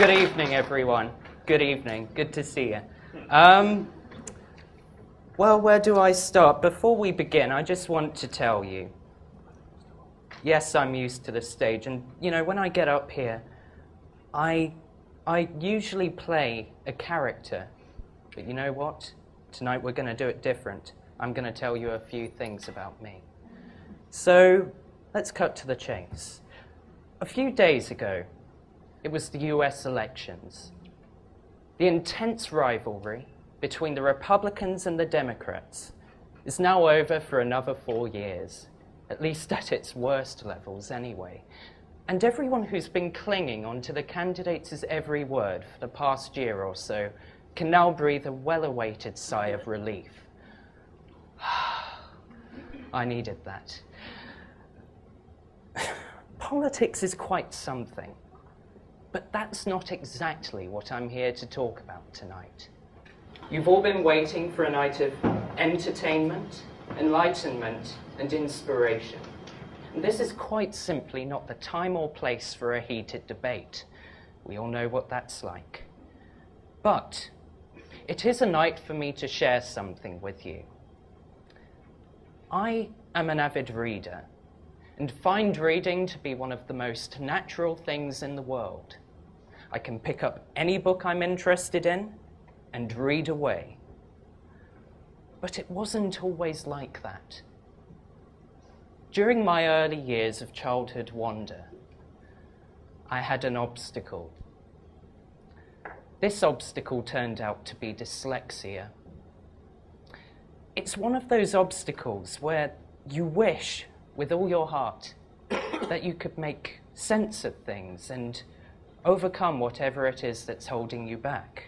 Good evening, everyone. Good evening. Good to see you. Well, where do I start? Before we begin, I just want to tell you, yes, I'm used to the stage. And, you know, when I get up here, I usually play a character. But you know what? Tonight we're going to do it different. I'm going to tell you a few things about me. So, let's cut to the chase. A few days ago, it was the US elections. The intense rivalry between the Republicans and the Democrats is now over for another 4 years, at least at its worst levels anyway. And everyone who's been clinging onto the candidates' every word for the past year or so can now breathe a well-awaited sigh of relief. I needed that. Politics is quite something. But that's not exactly what I'm here to talk about tonight. You've all been waiting for a night of entertainment, enlightenment, and inspiration. And this is quite simply not the time or place for a heated debate. We all know what that's like. But it is a night for me to share something with you. I am an avid reader and find reading to be one of the most natural things in the world. I can pick up any book I'm interested in and read away. But it wasn't always like that. During my early years of childhood wander, I had an obstacle. This obstacle turned out to be dyslexia. It's one of those obstacles where you wish with all your heart that you could make sense of things and overcome whatever it is that's holding you back.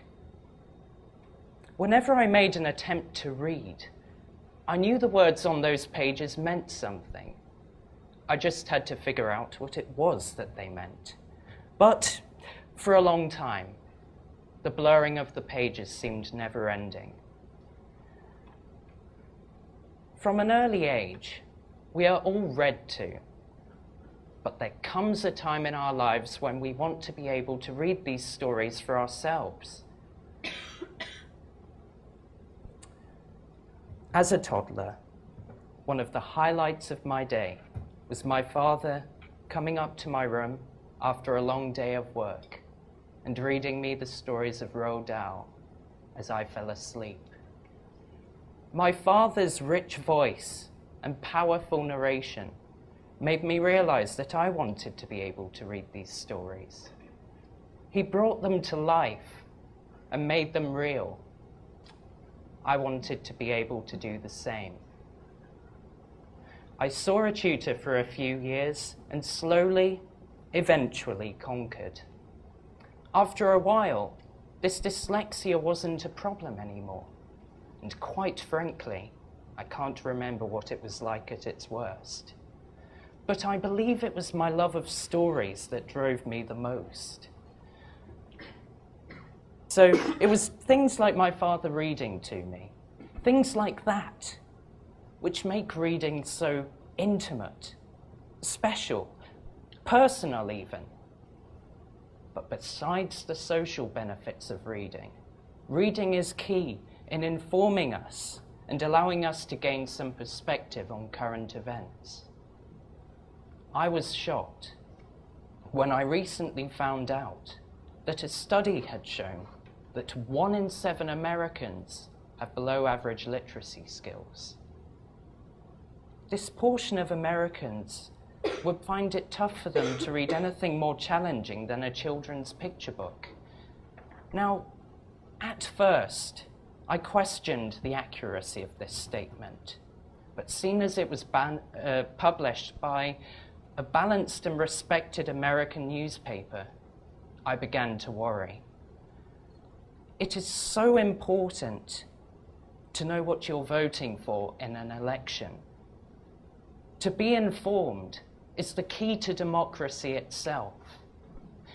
Whenever I made an attempt to read, I knew the words on those pages meant something. I just had to figure out what it was that they meant. But for a long time, the blurring of the pages seemed never-ending. From an early age, we are all read to. But there comes a time in our lives when we want to be able to read these stories for ourselves. As a toddler, one of the highlights of my day was my father coming up to my room after a long day of work and reading me the stories of Roald Dahl as I fell asleep. My father's rich voice and powerful narration made me realize that I wanted to be able to read these stories. He brought them to life and made them real. I wanted to be able to do the same. I saw a tutor for a few years and slowly, eventually conquered. After a while, this dyslexia wasn't a problem anymore. And quite frankly, I can't remember what it was like at its worst. But I believe it was my love of stories that drove me the most. So it was things like my father reading to me, things like that, which make reading so intimate, special, personal even. But besides the social benefits of reading, reading is key in informing us and allowing us to gain some perspective on current events. I was shocked when I recently found out that a study had shown that 1 in 7 Americans have below average literacy skills. This portion of Americans would find it tough for them to read anything more challenging than a children's picture book. Now, at first, I questioned the accuracy of this statement, but seeing as it was published by a balanced and respected American newspaper, I began to worry. It is so important to know what you're voting for in an election. To be informed is the key to democracy itself.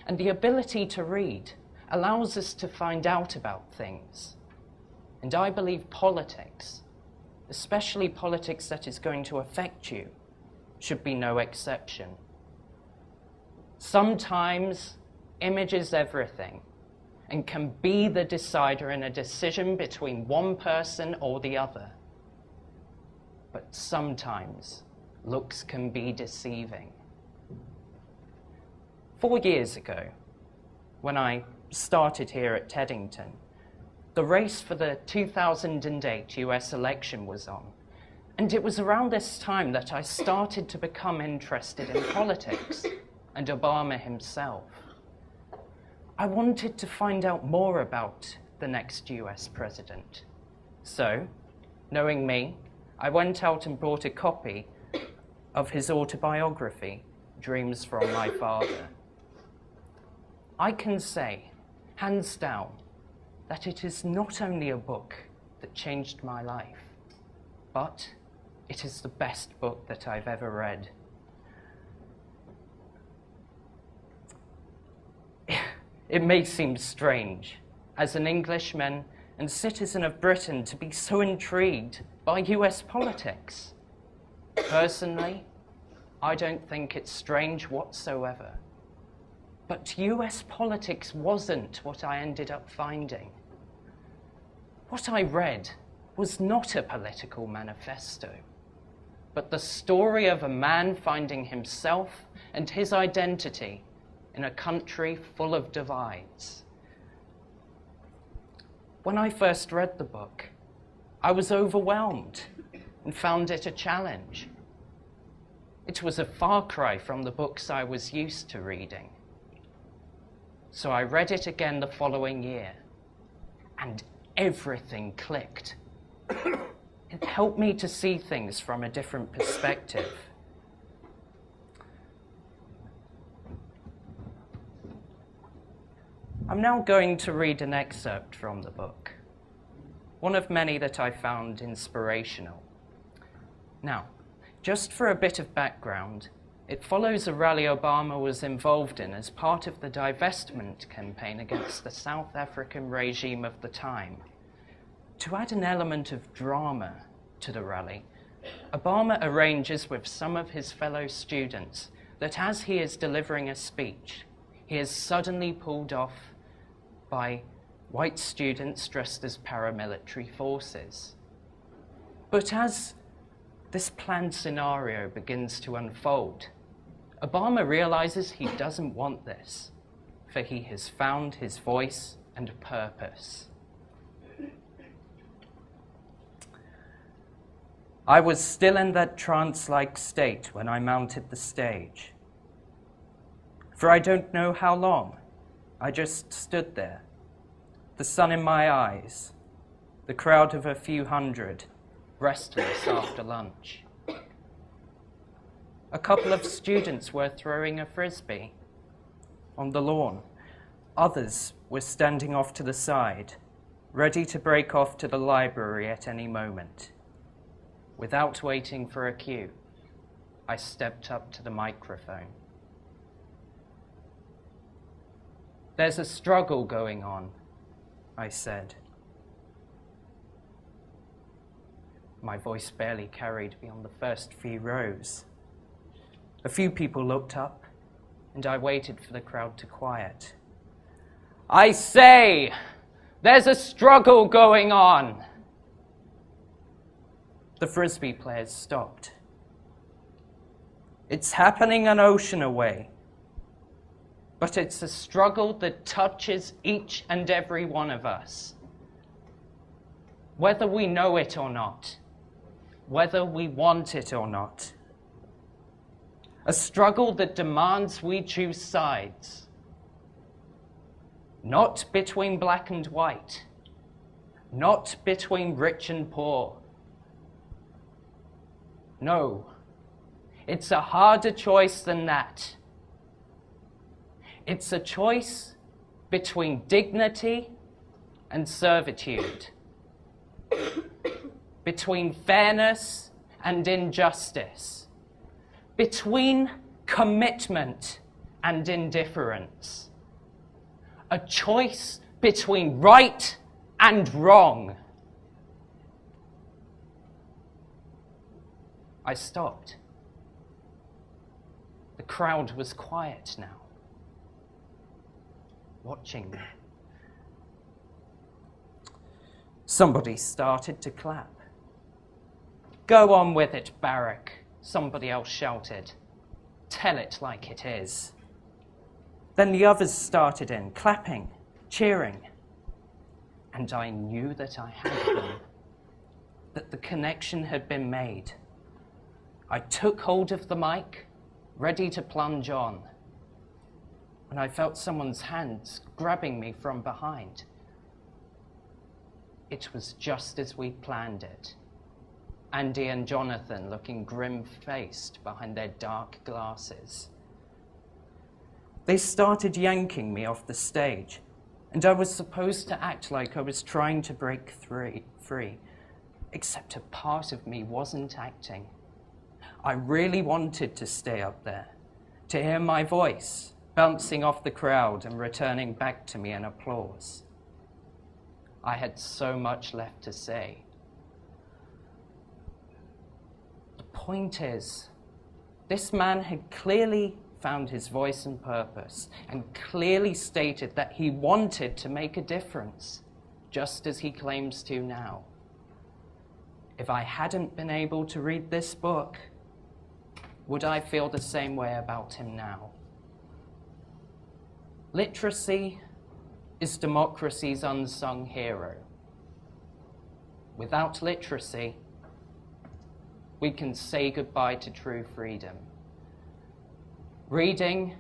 And the ability to read allows us to find out about things. And I believe politics, especially politics that is going to affect you, should be no exception. Sometimes image is everything and can be the decider in a decision between one person or the other. But sometimes looks can be deceiving. 4 years ago, when I started here at Teddington, the race for the 2008 US election was on. And it was around this time that I started to become interested in politics and Obama himself. I wanted to find out more about the next US president. So, knowing me, I went out and bought a copy of his autobiography, Dreams from My Father. I can say, hands down, that it is not only a book that changed my life, but it is the best book that I've ever read. It may seem strange, as an Englishman and citizen of Britain, to be so intrigued by US politics. Personally, I don't think it's strange whatsoever. But US politics wasn't what I ended up finding. What I read was not a political manifesto, but the story of a man finding himself and his identity in a country full of divides. When I first read the book, I was overwhelmed and found it a challenge. It was a far cry from the books I was used to reading. So I read it again the following year, and everything clicked. It helped me to see things from a different perspective. I'm now going to read an excerpt from the book, one of many that I found inspirational. Now, just for a bit of background, it follows a rally Obama was involved in as part of the divestment campaign against the South African regime of the time. To add an element of drama to the rally, Obama arranges with some of his fellow students that as he is delivering a speech, he is suddenly pulled off by white students dressed as paramilitary forces. But as this planned scenario begins to unfold, Obama realizes he doesn't want this, for he has found his voice and purpose. I was still in that trance-like state when I mounted the stage. For I don't know how long, I just stood there, the sun in my eyes, the crowd of a few hundred, restless after lunch. A couple of students were throwing a frisbee on the lawn. Others were standing off to the side, ready to break off to the library at any moment. Without waiting for a cue, I stepped up to the microphone. "There's a struggle going on," I said. My voice barely carried beyond the first few rows. A few people looked up, and I waited for the crowd to quiet. "I say, there's a struggle going on." The frisbee players stopped. "It's happening an ocean away, but it's a struggle that touches each and every one of us, whether we know it or not, whether we want it or not. A struggle that demands we choose sides, not between black and white, not between rich and poor. No, it's a harder choice than that. It's a choice between dignity and servitude, between fairness and injustice, between commitment and indifference. A choice between right and wrong." I stopped. The crowd was quiet now. watching me. Somebody started to clap. "Go on with it, Barrack," somebody else shouted. "Tell it like it is." Then the others started in, clapping, cheering. And I knew that I had them, that the connection had been made. I took hold of the mic, ready to plunge on, and I felt someone's hands grabbing me from behind. It was just as we planned it. Andy and Jonathan looking grim-faced behind their dark glasses. They started yanking me off the stage, and I was supposed to act like I was trying to break free, except a part of me wasn't acting. I really wanted to stay up there, to hear my voice bouncing off the crowd and returning back to me in applause. I had so much left to say. The point is, this man had clearly found his voice and purpose, and clearly stated that he wanted to make a difference, just as he claims to now. If I hadn't been able to read this book, would I feel the same way about him now? Literacy is democracy's unsung hero. Without literacy, we can say goodbye to true freedom. Reading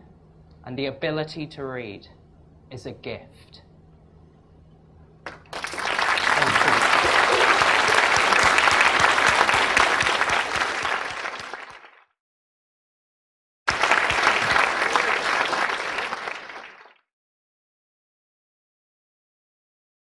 and the ability to read is a gift.